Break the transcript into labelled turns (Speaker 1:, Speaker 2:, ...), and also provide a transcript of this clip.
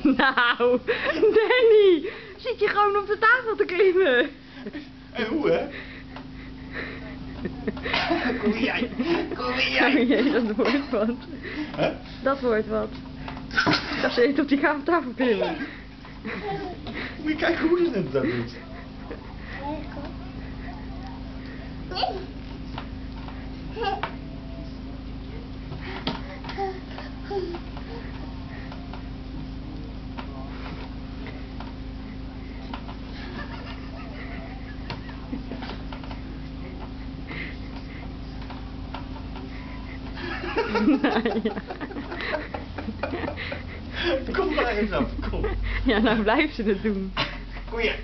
Speaker 1: Nou, Danny, zit je gewoon op de tafel te klimmen?
Speaker 2: En hoe, hè? Kom jij.
Speaker 1: Oh jee, dat wordt wat.
Speaker 2: Hè?
Speaker 1: Dat wordt wat. Dat ze op die tafel klimmen.
Speaker 2: Moet je kijken hoe ze dat doet.
Speaker 1: Nou, ja.
Speaker 2: Kom maar eens af, kom.
Speaker 1: Ja, nou blijf ze het doen.
Speaker 2: Kom hier.